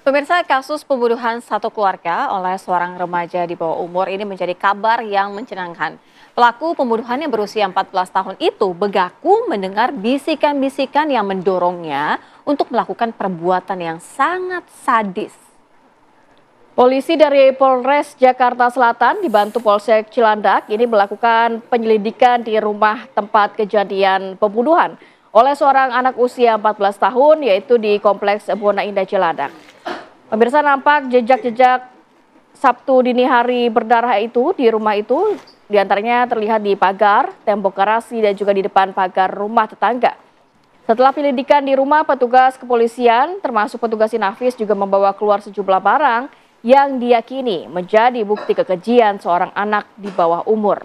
Pemirsa, kasus pembunuhan satu keluarga oleh seorang remaja di bawah umur ini menjadi kabar yang menyenangkan. Pelaku pembunuhan yang berusia 14 tahun itu begaku mendengar bisikan-bisikan yang mendorongnya untuk melakukan perbuatan yang sangat sadis. Polisi dari Polres Jakarta Selatan dibantu Polsek Cilandak ini melakukan penyelidikan di rumah tempat kejadian pembunuhan oleh seorang anak usia 14 tahun yaitu di Kompleks Bona Indah Cilandak. Pemirsa, nampak jejak-jejak Sabtu dini hari berdarah itu di rumah itu, diantaranya terlihat di pagar, tembok garasi, dan juga di depan pagar rumah tetangga. Setelah penyelidikan di rumah, petugas kepolisian termasuk petugas Inafis juga membawa keluar sejumlah barang yang diyakini menjadi bukti kekejian seorang anak di bawah umur.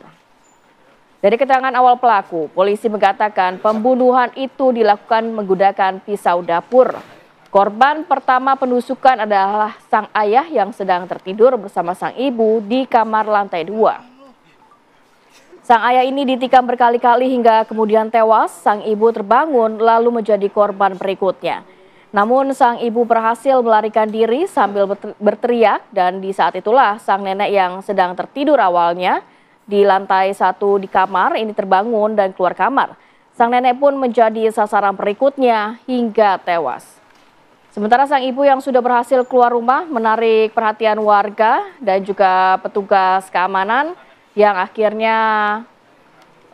Dari keterangan awal pelaku, polisi mengatakan pembunuhan itu dilakukan menggunakan pisau dapur. Korban pertama penusukan adalah sang ayah yang sedang tertidur bersama sang ibu di kamar lantai 2. Sang ayah ini ditikam berkali-kali hingga kemudian tewas. Sang ibu terbangun lalu menjadi korban berikutnya. Namun sang ibu berhasil melarikan diri sambil berteriak dan di saat itulah sang nenek yang sedang tertidur awalnya di lantai 1 di kamar ini terbangun dan keluar kamar. Sang nenek pun menjadi sasaran berikutnya hingga tewas. Sementara sang ibu yang sudah berhasil keluar rumah menarik perhatian warga dan juga petugas keamanan yang akhirnya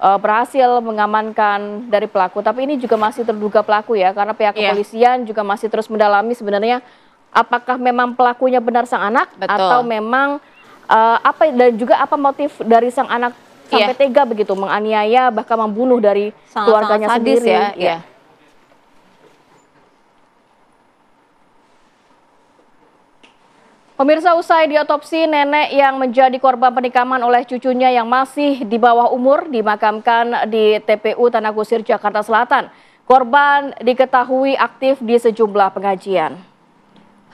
berhasil mengamankan dari pelaku. Tapi ini juga masih terduga pelaku ya, karena pihak kepolisian juga masih terus mendalami sebenarnya apakah memang pelakunya benar sang anak atau memang dan juga apa motif dari sang anak sampai tega begitu menganiaya bahkan membunuh dari keluarganya sendiri. Pemirsa, usai diotopsi, nenek yang menjadi korban penikaman oleh cucunya yang masih di bawah umur dimakamkan di TPU Tanah Kusir, Jakarta Selatan. Korban diketahui aktif di sejumlah pengajian.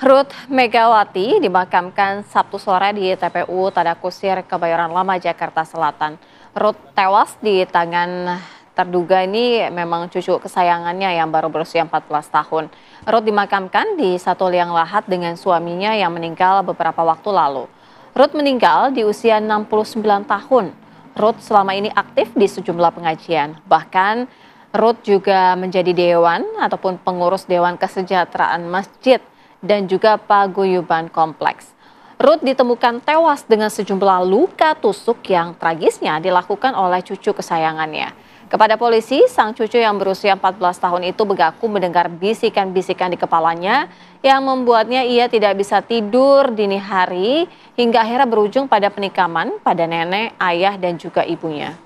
Ruth Megawati dimakamkan Sabtu sore di TPU Tanah Kusir, Kebayoran Lama, Jakarta Selatan. Ruth tewas di tangan terduga ini memang cucu kesayangannya yang baru berusia 14 tahun. Ruth dimakamkan di satu liang lahat dengan suaminya yang meninggal beberapa waktu lalu. Ruth meninggal di usia 69 tahun. Ruth selama ini aktif di sejumlah pengajian. Bahkan Ruth juga menjadi dewan ataupun pengurus Dewan Kesejahteraan Masjid dan juga paguyuban kompleks. Ruth ditemukan tewas dengan sejumlah luka tusuk yang tragisnya dilakukan oleh cucu kesayangannya. Kepada polisi, sang cucu yang berusia 14 tahun itu mengaku mendengar bisikan-bisikan di kepalanya yang membuatnya ia tidak bisa tidur dini hari hingga akhirnya berujung pada penikaman pada nenek, ayah, dan juga ibunya.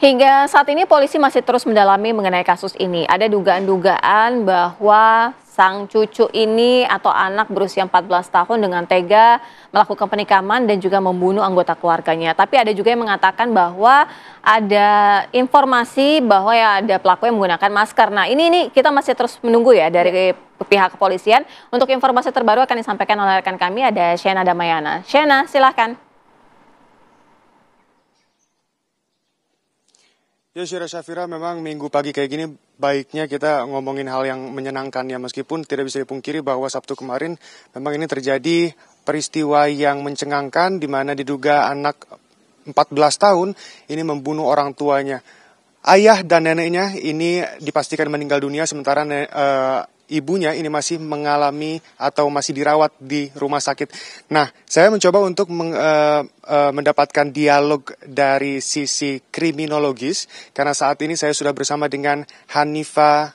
Hingga saat ini polisi masih terus mendalami mengenai kasus ini. Ada dugaan-dugaan bahwa sang cucu ini atau anak berusia 14 tahun dengan tega melakukan penikaman dan juga membunuh anggota keluarganya. Tapi ada juga yang mengatakan bahwa ada informasi bahwa ya ada pelaku yang menggunakan masker. Nah ini kita masih terus menunggu ya dari pihak kepolisian. Untuk informasi terbaru akan disampaikan oleh rekan kami, ada Shena Damayana. Shena, silahkan. Ya, Syafira, memang minggu pagi kayak gini baiknya kita ngomongin hal yang menyenangkan ya, meskipun tidak bisa dipungkiri bahwa Sabtu kemarin memang ini terjadi peristiwa yang mencengangkan di mana diduga anak 14 tahun ini membunuh orang tuanya. Ayah dan neneknya ini dipastikan meninggal dunia, sementara ibunya ini masih mengalami atau masih dirawat di rumah sakit. Nah, saya mencoba untuk mendapatkan dialog dari sisi kriminologis, karena saat ini saya sudah bersama dengan Hanifa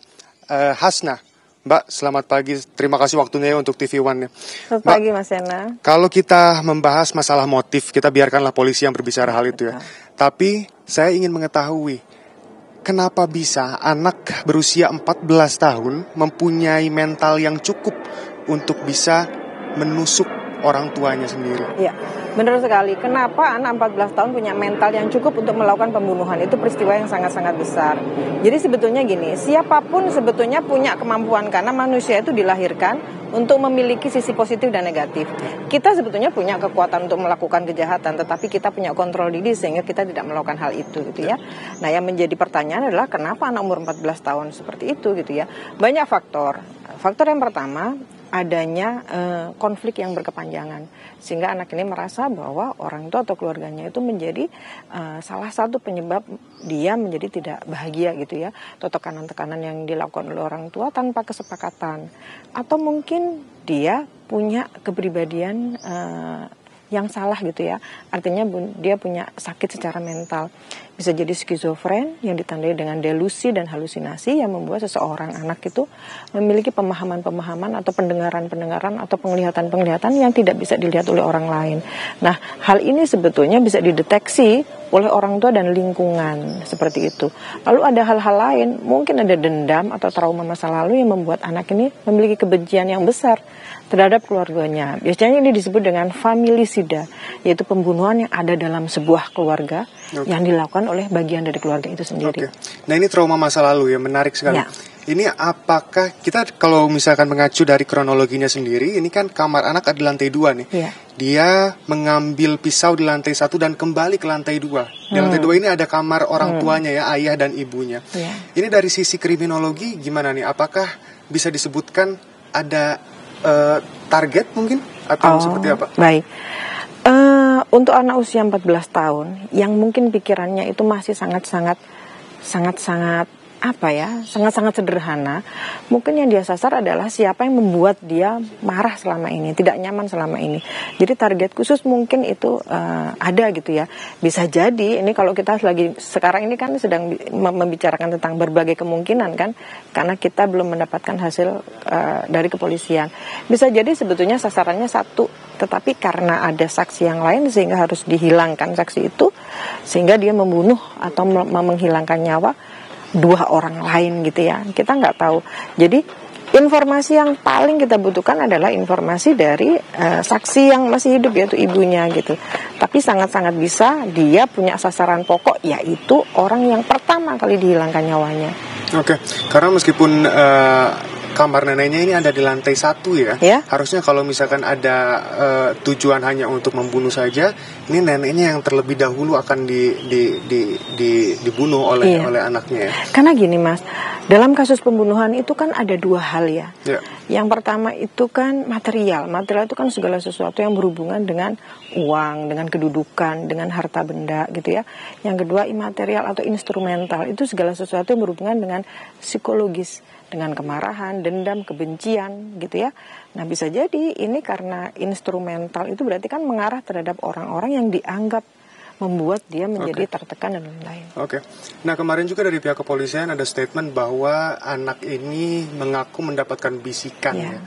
Hasna. Mbak, selamat pagi. Terima kasih waktunya untuk TV One. Selamat pagi, Mas Yana. Kalau kita membahas masalah motif, kita biarkanlah polisi yang berbicara hal itu ya. Tapi saya ingin mengetahui, kenapa bisa anak berusia 14 tahun mempunyai mental yang cukup untuk bisa menusuk orang tuanya sendiri? Iya, benar sekali. Kenapa anak 14 tahun punya mental yang cukup untuk melakukan pembunuhan? Itu peristiwa yang sangat-sangat besar. Jadi sebetulnya gini, siapapun sebetulnya punya kemampuan, karena manusia itu dilahirkan untuk memiliki sisi positif dan negatif. Kita sebetulnya punya kekuatan untuk melakukan kejahatan, tetapi kita punya kontrol diri sehingga kita tidak melakukan hal itu gitu ya. Nah, yang menjadi pertanyaan adalah kenapa anak umur 14 tahun seperti itu gitu ya. Banyak faktor. Faktor yang pertama, adanya konflik yang berkepanjangan sehingga anak ini merasa bahwa orang tua atau keluarganya itu menjadi salah satu penyebab dia menjadi tidak bahagia gitu ya, atau tekanan-tekanan yang dilakukan oleh orang tua tanpa kesepakatan, atau mungkin dia punya kepribadian yang salah gitu ya, artinya dia punya sakit secara mental, bisa jadi skizofren yang ditandai dengan delusi dan halusinasi yang membuat seseorang anak itu memiliki pemahaman-pemahaman atau pendengaran-pendengaran atau penglihatan-penglihatan yang tidak bisa dilihat oleh orang lain. Nah, hal ini sebetulnya bisa dideteksi oleh orang tua dan lingkungan seperti itu. Lalu ada hal-hal lain, mungkin ada dendam atau trauma masa lalu yang membuat anak ini memiliki kebencian yang besar terhadap keluarganya. Biasanya ini disebut dengan familisida, yaitu pembunuhan yang ada dalam sebuah keluarga yang dilakukan oleh bagian dari keluarga itu sendiri. Nah, ini trauma masa lalu ya, menarik sekali. Ya. Ini apakah kita kalau misalkan mengacu dari kronologinya sendiri, ini kan kamar anak ada di lantai 2 nih. Ya. Dia mengambil pisau di lantai 1 dan kembali ke lantai 2. Di lantai 2 ini ada kamar orang tuanya ya, ayah dan ibunya. Ya. Ini dari sisi kriminologi gimana nih? Apakah bisa disebutkan ada target mungkin atau seperti apa? Baik. Untuk anak usia 14 tahun yang mungkin pikirannya itu masih sangat-sangat sangat-sangat sederhana, mungkin yang dia sasar adalah siapa yang membuat dia marah selama ini, tidak nyaman selama ini. Jadi target khusus mungkin itu ada gitu ya. Bisa jadi ini kalau kita lagi sekarang ini kan sedang membicarakan tentang berbagai kemungkinan kan, karena kita belum mendapatkan hasil dari kepolisian. Bisa jadi sebetulnya sasarannya satu, tetapi karena ada saksi yang lain sehingga harus dihilangkan saksi itu, sehingga dia membunuh atau menghilangkan nyawa 2 orang lain gitu ya. Kita nggak tahu. Jadi informasi yang paling kita butuhkan adalah informasi dari saksi yang masih hidup, yaitu ibunya gitu. Tapi sangat-sangat bisa dia punya sasaran pokok, yaitu orang yang pertama kali dihilangkan nyawanya. Oke, karena meskipun kamar neneknya ini ada di lantai 1 ya. Harusnya kalau misalkan ada tujuan hanya untuk membunuh saja, ini neneknya yang terlebih dahulu akan dibunuh oleh anaknya ya. Karena gini Mas, dalam kasus pembunuhan itu kan ada 2 hal ya. Yang pertama itu kan material. Material itu kan segala sesuatu yang berhubungan dengan uang, dengan kedudukan, dengan harta benda gitu ya. Yang kedua imaterial atau instrumental, itu segala sesuatu yang berhubungan dengan psikologis, dengan kemarahan, dendam, kebencian gitu ya. Nah, bisa jadi ini karena instrumental itu berarti kan mengarah terhadap orang-orang yang dianggap membuat dia menjadi tertekan dan lain-lain. Nah, kemarin juga dari pihak kepolisian ada statement bahwa anak ini mengaku mendapatkan bisikan ya.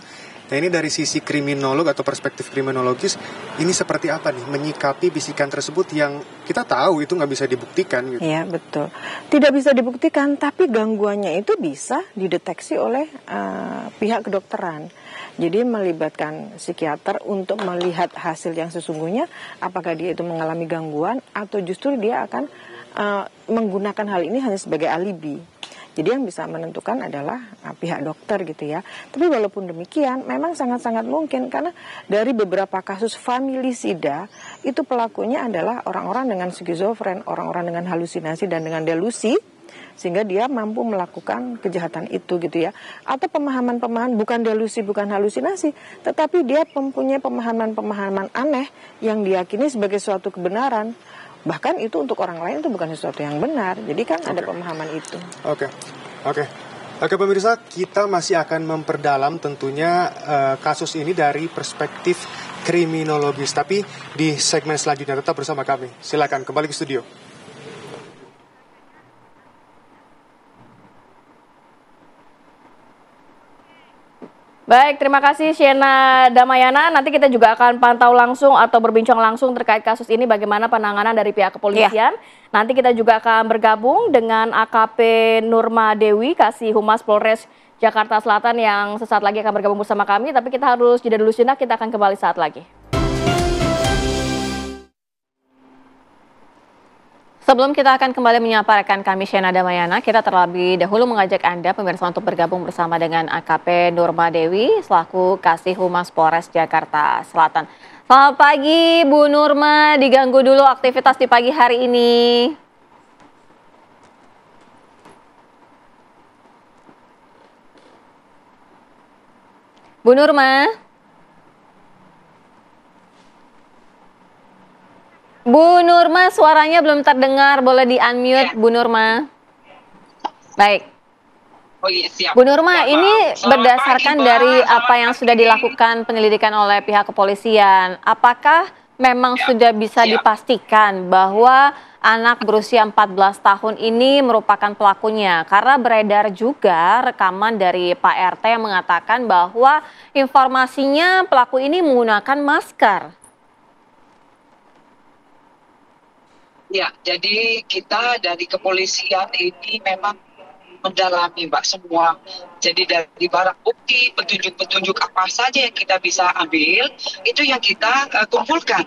Nah, ini dari sisi kriminolog atau perspektif kriminologis, ini seperti apa nih menyikapi bisikan tersebut yang kita tahu itu nggak bisa dibuktikan gitu. Iya, betul. Tidak bisa dibuktikan, tapi gangguannya itu bisa dideteksi oleh pihak kedokteran. Jadi melibatkan psikiater untuk melihat hasil yang sesungguhnya, apakah dia itu mengalami gangguan atau justru dia akan menggunakan hal ini hanya sebagai alibi. Jadi yang bisa menentukan adalah pihak dokter gitu ya. Tapi walaupun demikian, memang sangat-sangat mungkin karena dari beberapa kasus familisida itu pelakunya adalah orang-orang dengan skizofren, orang-orang dengan halusinasi dan dengan delusi, sehingga dia mampu melakukan kejahatan itu gitu ya. Atau pemahaman-pemahaman bukan delusi, bukan halusinasi, tetapi dia mempunyai pemahaman-pemahaman aneh yang diyakini sebagai suatu kebenaran. Bahkan itu untuk orang lain itu bukan sesuatu yang benar. Jadi kan ada pemahaman itu. Oke pemirsa, kita masih akan memperdalam tentunya kasus ini dari perspektif kriminologis. Tapi di segmen selanjutnya tetap bersama kami. Silakan kembali ke studio. Baik, terima kasih Shena Damayana. Nanti kita juga akan pantau langsung atau berbincang langsung terkait kasus ini bagaimana penanganan dari pihak kepolisian. Nanti kita juga akan bergabung dengan AKP Nurma Dewi, Kasih Humas Polres Jakarta Selatan yang sesaat lagi akan bergabung bersama kami. Tapi kita harus jeda dulu sejenak, kita akan kembali saat lagi. Sebelum kita akan kembali menyapa rekan kami Shena Damayana, kita terlebih dahulu mengajak Anda pemirsa untuk bergabung bersama dengan AKP Nurma Dewi selaku Kasih Humas Polres Jakarta Selatan. Selamat pagi Bu Nurma, diganggu dulu aktivitas di pagi hari ini. Bu Nurma. Bu Nurma, suaranya belum terdengar. Boleh di-unmute, Bu Nurma. Baik. Oh iya, siap. Bu Nurma, Siap, ini Selamat berdasarkan pagi, Mbak. dari apa yang Selamat sudah pagi. dilakukan penyelidikan oleh pihak kepolisian, apakah memang Siap, sudah bisa siap. dipastikan bahwa anak berusia 14 tahun ini merupakan pelakunya? Karena beredar juga rekaman dari Pak RT yang mengatakan bahwa informasinya pelaku ini menggunakan masker. Ya, jadi kita dari kepolisian ini memang mendalami Mbak semua. Jadi dari barang bukti, petunjuk-petunjuk apa saja yang kita bisa ambil, itu yang kita kumpulkan.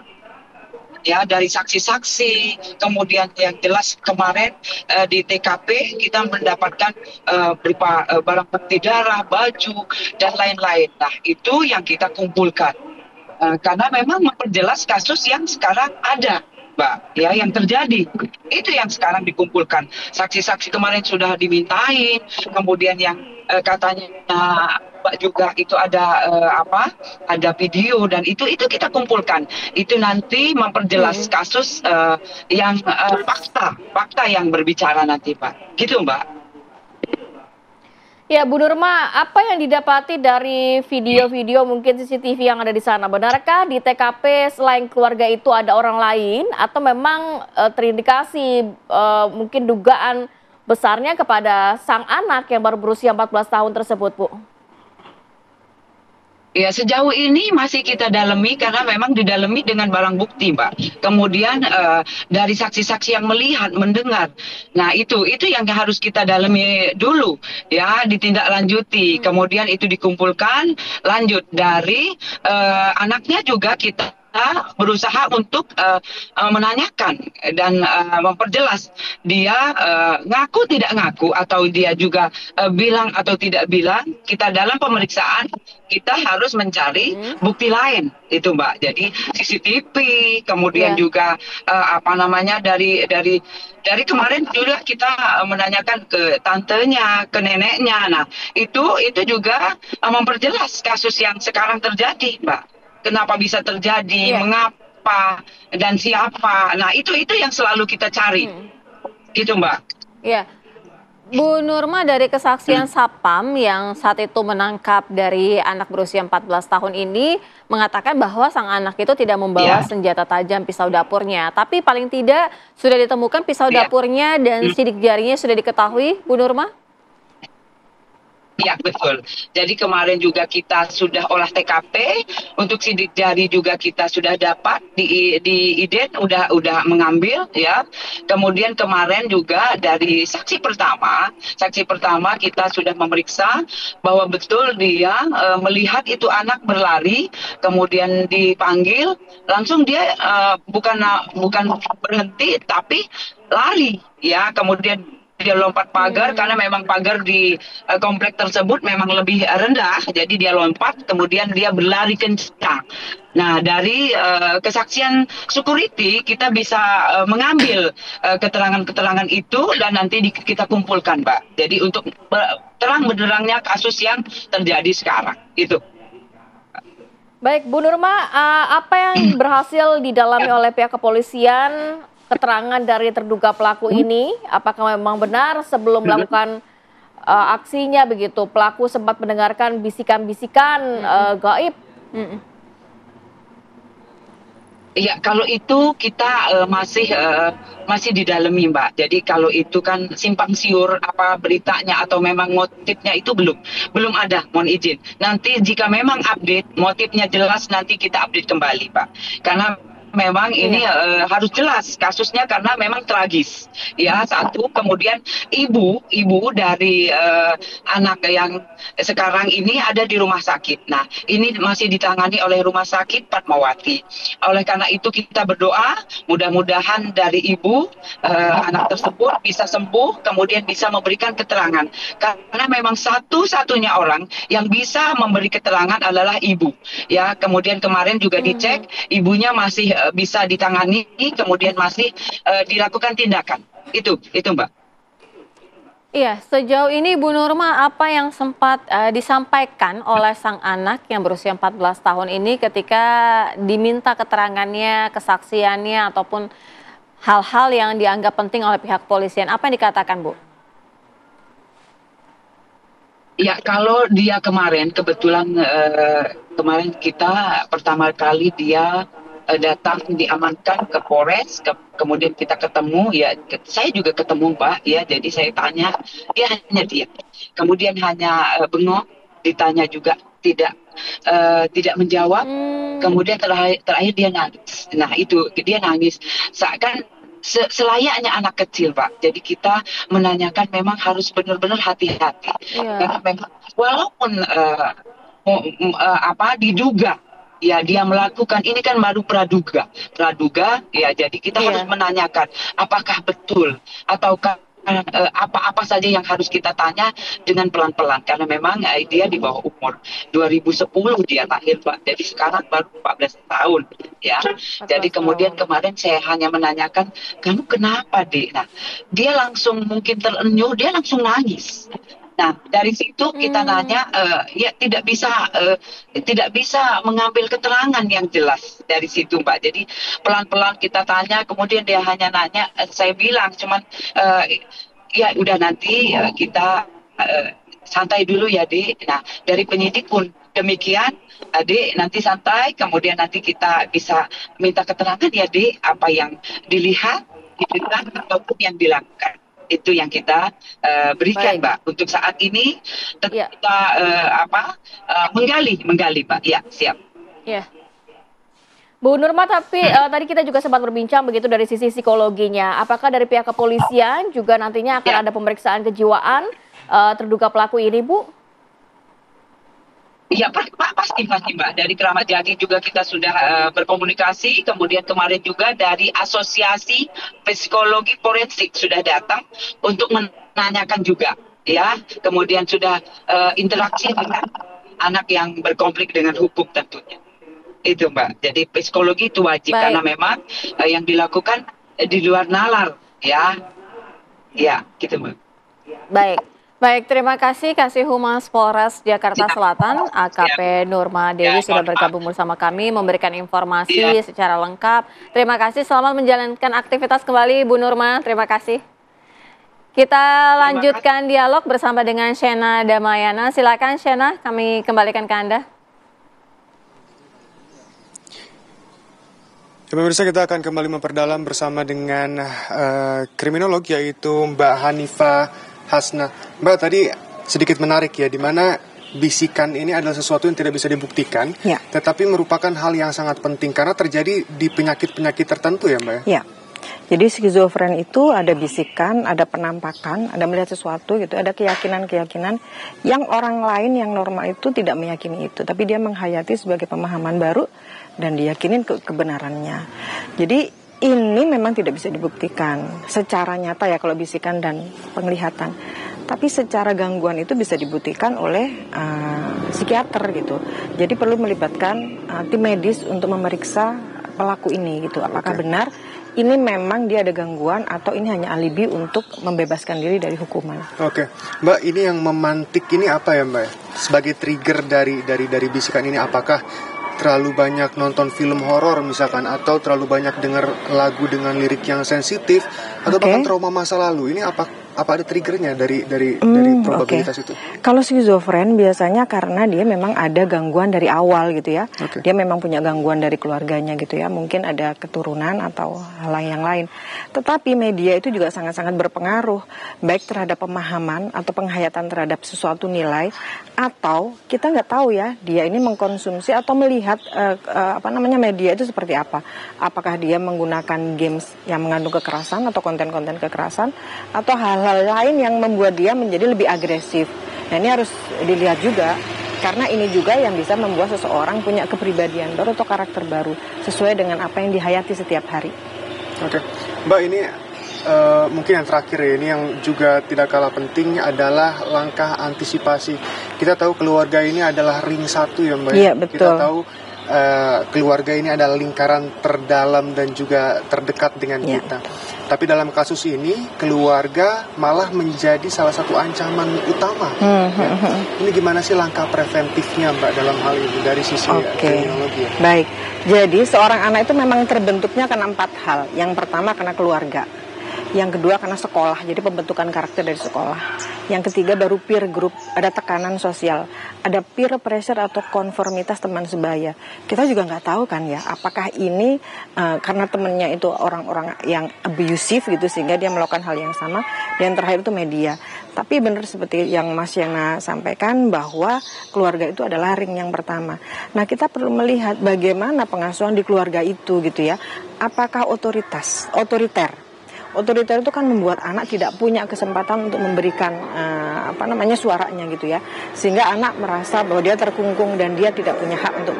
Ya, dari saksi-saksi, kemudian yang jelas kemarin di TKP kita mendapatkan berupa barang bukti darah, baju, dan lain-lain. Nah, itu yang kita kumpulkan. Karena memang memperjelas kasus yang sekarang ada, Mbak, ya, yang terjadi. Itu yang sekarang dikumpulkan. Saksi-saksi kemarin sudah dimintain, kemudian yang katanya Mbak juga itu ada ada video, dan itu kita kumpulkan. Itu nanti memperjelas kasus yang fakta yang berbicara nanti, Pak. Gitu, Mbak. Ya, Bu Nurma, apa yang didapati dari video-video mungkin CCTV yang ada di sana? Benarkah di TKP selain keluarga itu ada orang lain atau memang terindikasi mungkin dugaan besarnya kepada sang anak yang baru berusia 14 tahun tersebut, Bu? Ya, sejauh ini masih kita dalami karena memang didalami dengan barang bukti, Mbak. Kemudian dari saksi-saksi yang melihat, mendengar. Nah, itu yang harus kita dalami dulu, ya, ditindaklanjuti. Kemudian itu dikumpulkan, lanjut dari anaknya juga kita berusaha untuk menanyakan dan memperjelas dia ngaku tidak ngaku atau dia juga bilang atau tidak bilang. Kita dalam pemeriksaan kita harus mencari bukti lain itu, Mbak. Jadi CCTV, kemudian juga dari kemarin juga kita menanyakan ke tantenya, ke neneknya. Nah, itu juga memperjelas kasus yang sekarang terjadi, Mbak. Kenapa bisa terjadi, mengapa, dan siapa. Nah, itu yang selalu kita cari. Gitu, Mbak. Iya. Bu Nurma, dari kesaksian Sapam yang saat itu menangkap dari anak berusia 14 tahun ini mengatakan bahwa sang anak itu tidak membawa senjata tajam, pisau dapurnya. Tapi paling tidak sudah ditemukan pisau dapurnya dan sidik jarinya sudah diketahui, Bu Nurma? Ya, betul. Jadi kemarin juga kita sudah olah TKP, untuk sidik jari juga kita sudah dapat di IDEN udah mengambil, ya. Kemudian kemarin juga dari saksi pertama kita sudah memeriksa bahwa betul dia melihat itu anak berlari, kemudian dipanggil, langsung dia bukan berhenti tapi lari, ya. Kemudian dia lompat pagar karena memang pagar di komplek tersebut memang lebih rendah, jadi dia lompat, kemudian dia berlari kencang. Nah, dari kesaksian security kita bisa mengambil keterangan-keterangan itu dan nanti kita kumpulkan, Mbak. Jadi untuk terang benderangnya kasus yang terjadi sekarang itu. Baik, Bu Nurma, apa yang berhasil didalami oleh pihak kepolisian? Keterangan dari terduga pelaku ini, apakah memang benar sebelum melakukan aksinya begitu, pelaku sempat mendengarkan bisikan-bisikan gaib? Ya, kalau itu kita masih didalami, Mbak. Jadi kalau itu kan simpang siur apa beritanya atau memang motifnya itu belum ada, mohon izin. Nanti jika memang update motifnya jelas nanti kita update kembali, Pak. Karena memang ini harus jelas kasusnya karena memang tragis. Ya, satu, kemudian ibu dari anak yang sekarang ini ada di rumah sakit. Nah, ini masih ditangani oleh Rumah Sakit Fatmawati. Oleh karena itu kita berdoa mudah-mudahan dari ibu anak tersebut bisa sembuh, kemudian bisa memberikan keterangan. Karena memang satu-satunya orang yang bisa memberi keterangan adalah ibu. Ya, kemudian kemarin juga dicek, ibunya masih bisa ditangani, kemudian masih dilakukan tindakan. Itu Mbak. Iya, sejauh ini Bu Nurma apa yang sempat disampaikan oleh sang anak yang berusia 14 tahun ini ketika diminta keterangannya, kesaksiannya, ataupun hal-hal yang dianggap penting oleh pihak kepolisian? Apa yang dikatakan, Bu? Ya, kalau dia kemarin, kebetulan kemarin kita pertama kali dia datang diamankan ke Polres, kemudian kita ketemu, ya saya juga ketemu Mbak, ya jadi saya tanya, dia hanya diam. Kemudian hanya bengong, ditanya juga tidak menjawab, kemudian terakhir dia nangis. Nah itu, dia nangis. Seakan selayaknya anak kecil, Pak. Jadi kita menanyakan memang harus benar-benar hati-hati. Karena memang walaupun diduga ya dia melakukan, ini kan baru praduga ya, jadi kita harus menanyakan apakah betul ataukah apa-apa saja yang harus kita tanya dengan pelan-pelan karena memang dia di bawah umur. 2010 dia lahir, Pak. Jadi sekarang baru 14 tahun ya. Jadi kemudian kemarin saya hanya menanyakan, "Kamu kenapa, Dek?" Nah, dia langsung mungkin terenyuh, dia langsung nangis. Nah, dari situ kita nanya, ya tidak bisa mengambil keterangan yang jelas dari situ, Mbak. Jadi pelan-pelan kita tanya, kemudian dia hanya nanya, saya bilang cuman, ya udah nanti kita santai dulu ya, Dek. Nah, dari penyidik pun demikian, Dek nanti santai, kemudian nanti kita bisa minta keterangan ya, Dek, apa yang dilihat, didengar, ataupun yang dilakukan. Itu yang kita berikan, Mbak. Untuk saat ini kita menggali, Mbak. Ya, siap. Ya. Bu Nurma, tapi tadi kita juga sempat berbincang begitu dari sisi psikologinya. Apakah dari pihak kepolisian juga nantinya akan ada pemeriksaan kejiwaan terduga pelaku ini, Bu? Iya, pasti Mbak. Dari Keramat Jati juga kita sudah berkomunikasi. Kemudian kemarin juga dari Asosiasi Psikologi Forensik sudah datang untuk menanyakan juga, ya. Kemudian sudah interaksi dengan anak yang berkonflik dengan hukum tentunya. Itu, Mbak. Jadi psikologi itu wajib karena memang yang dilakukan di luar nalar, ya. Ya, gitu, Mbak. Baik, terima kasih Kasih Humas Polres Jakarta Selatan, AKP Nurma Dewi sudah bergabung bersama kami, memberikan informasi secara lengkap. Terima kasih, selamat menjalankan aktivitas kembali Bu Nurma, terima kasih. Kita lanjutkan dialog bersama dengan Shena Damayana. Silakan Shena, kami kembalikan ke Anda. Pemirsa, kita akan kembali memperdalam bersama dengan kriminolog yaitu Mbak Hanifah Hasna. Mbak, tadi sedikit menarik ya, di mana bisikan ini adalah sesuatu yang tidak bisa dibuktikan, tetapi merupakan hal yang sangat penting karena terjadi di penyakit-penyakit tertentu ya, Mbak? Ya. Jadi skizofren itu ada bisikan, ada penampakan, ada melihat sesuatu gitu, ada keyakinan-keyakinan yang orang lain yang normal itu tidak meyakini itu, tapi dia menghayati sebagai pemahaman baru dan diyakinin kebenarannya. Jadi ini memang tidak bisa dibuktikan secara nyata ya kalau bisikan dan penglihatan. Tapi secara gangguan itu bisa dibuktikan oleh psikiater gitu. Jadi perlu melibatkan tim medis untuk memeriksa pelaku ini gitu. Apakah benar ini memang dia ada gangguan atau ini hanya alibi untuk membebaskan diri dari hukuman. Oke, Mbak, ini yang memantik ini apa ya, Mbak? Sebagai trigger dari bisikan ini, apakah terlalu banyak nonton film horor misalkan, atau terlalu banyak dengar lagu dengan lirik yang sensitif, atau bahkan trauma masa lalu? Ini Apa ada triggernya dari probabilitas itu? Kalau skizofren biasanya karena dia memang ada gangguan dari awal gitu ya. Dia memang punya gangguan dari keluarganya gitu ya. Mungkin ada keturunan atau hal yang lain. Tetapi media itu juga sangat-sangat berpengaruh baik terhadap pemahaman atau penghayatan terhadap sesuatu nilai, atau kita nggak tahu ya dia ini mengkonsumsi atau melihat media itu seperti apa. Apakah dia menggunakan games yang mengandung kekerasan atau konten-konten kekerasan, atau hal-hal lain yang membuat dia menjadi lebih agresif. Nah, ini harus dilihat juga, karena ini juga yang bisa membuat seseorang punya kepribadian baru atau karakter baru sesuai dengan apa yang dihayati setiap hari. Oke, Mbak, ini mungkin yang terakhir ya, ini yang juga tidak kalah penting adalah langkah antisipasi. Kita tahu keluarga ini adalah ring satu ya, Mbak. Iya, betul. Kita tahu keluarga ini adalah lingkaran terdalam dan juga terdekat dengan kita. Tapi dalam kasus ini keluarga malah menjadi salah satu ancaman utama. Ini gimana sih langkah preventifnya, Mbak, dalam hal ini dari sisi kriminologi? Baik, jadi seorang anak itu memang terbentuknya karena 4 hal. Yang pertama karena keluarga, yang kedua karena sekolah, jadi pembentukan karakter dari sekolah. Yang ketiga baru peer group, ada tekanan sosial, ada peer pressure atau konformitas teman sebaya. Kita juga nggak tahu kan ya, apakah ini karena temennya itu orang-orang yang abusive gitu sehingga dia melakukan hal yang sama. Dan terakhir itu media. Tapi benar seperti yang Mas Yana sampaikan bahwa keluarga itu adalah ring yang pertama. Nah, kita perlu melihat bagaimana pengasuhan di keluarga itu gitu ya. Apakah otoriter itu kan membuat anak tidak punya kesempatan untuk memberikan suaranya gitu ya, sehingga anak merasa bahwa dia terkungkung dan dia tidak punya hak untuk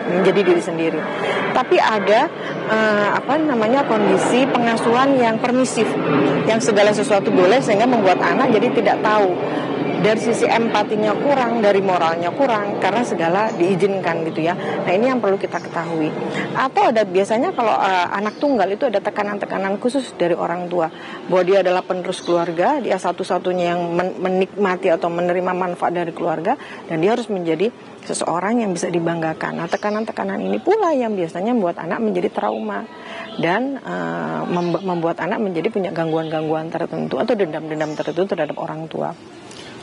menjadi diri sendiri. Tapi ada kondisi pengasuhan yang permisif, yang segala sesuatu boleh, sehingga membuat anak jadi tidak tahu. Dari sisi empatinya kurang, dari moralnya kurang, karena segala diizinkan gitu ya. Nah, ini yang perlu kita ketahui. Atau ada biasanya kalau anak tunggal itu ada tekanan-tekanan khusus dari orang tua, bahwa dia adalah penerus keluarga, dia satu-satunya yang menikmati atau menerima manfaat dari keluarga, dan dia harus menjadi seseorang yang bisa dibanggakan. Nah, tekanan-tekanan ini pula yang biasanya membuat anak menjadi trauma dan membuat anak menjadi punya gangguan-gangguan tertentu atau dendam-dendam tertentu terhadap orang tua.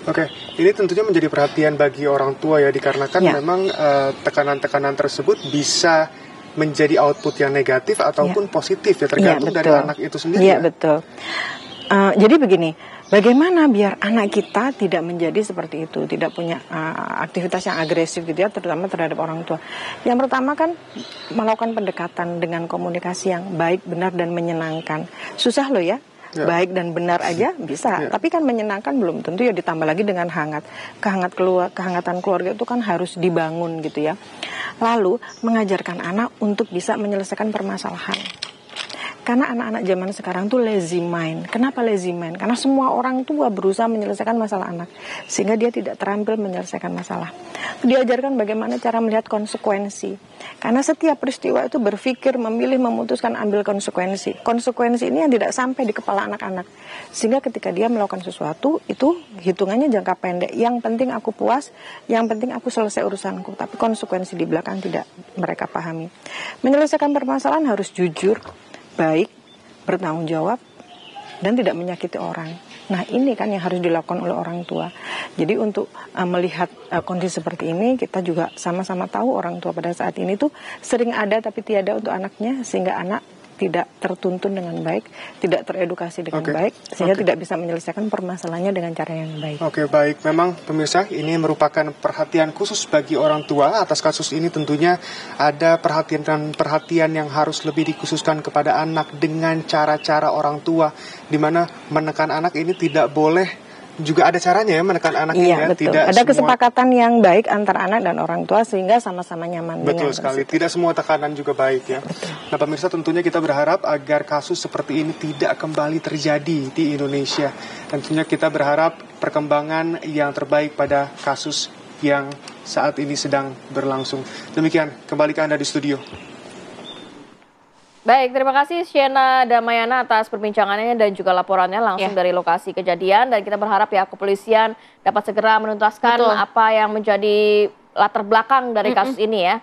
Oke, ini tentunya menjadi perhatian bagi orang tua ya, dikarenakan memang tekanan-tekanan tersebut bisa menjadi output yang negatif ataupun positif ya, tergantung dari anak itu sendiri. Iya, betul. Jadi begini, bagaimana biar anak kita tidak menjadi seperti itu, tidak punya aktivitas yang agresif gitu ya, terutama terhadap orang tua. Yang pertama kan melakukan pendekatan dengan komunikasi yang baik, benar, dan menyenangkan. Susah loh ya. Baik dan benar aja bisa, tapi kan menyenangkan belum tentu ya, ditambah lagi dengan hangat. Kehangatan keluarga itu kan harus dibangun gitu ya. Lalu mengajarkan anak untuk bisa menyelesaikan permasalahan. Karena anak-anak zaman sekarang tuh lazy mind. Kenapa lazy mind? Karena semua orang tua berusaha menyelesaikan masalah anak, sehingga dia tidak terampil menyelesaikan masalah. Diajarkan bagaimana cara melihat konsekuensi. Karena setiap peristiwa itu berpikir, memilih, memutuskan, ambil konsekuensi. Konsekuensi ini yang tidak sampai di kepala anak-anak. Sehingga ketika dia melakukan sesuatu, itu hitungannya jangka pendek. Yang penting aku puas, yang penting aku selesai urusanku. Tapi konsekuensi di belakang tidak mereka pahami. Menyelesaikan permasalahan harus jujur, baik, bertanggung jawab, dan tidak menyakiti orang. Nah, ini kan yang harus dilakukan oleh orang tua. Jadi untuk melihat kondisi seperti ini, kita juga sama-sama tahu orang tua pada saat ini tuh sering ada tapi tiada untuk anaknya, sehingga anak tidak tertuntun dengan baik, tidak teredukasi dengan baik, sehingga tidak bisa menyelesaikan permasalahannya dengan cara yang baik. Oke, baik. Memang pemirsa, ini merupakan perhatian khusus bagi orang tua. Atas kasus ini tentunya ada perhatian yang harus lebih dikhususkan kepada anak dengan cara-cara orang tua, di mana menekan anak ini tidak boleh. Juga ada caranya ya menekan anak ini ya. Betul. Tidak ada kesepakatan yang baik antara anak dan orang tua sehingga sama-sama nyaman. Betul sekali. Tidak semua tekanan juga baik ya. Betul. Nah, pemirsa, tentunya kita berharap agar kasus seperti ini tidak kembali terjadi di Indonesia. Tentunya kita berharap perkembangan yang terbaik pada kasus yang saat ini sedang berlangsung. Demikian, kembali ke Anda di studio. Baik, terima kasih Shena Damayana atas perbincangannya dan juga laporannya langsung dari lokasi kejadian. Dan kita berharap ya kepolisian dapat segera menuntaskan apa yang menjadi latar belakang dari kasus ini ya.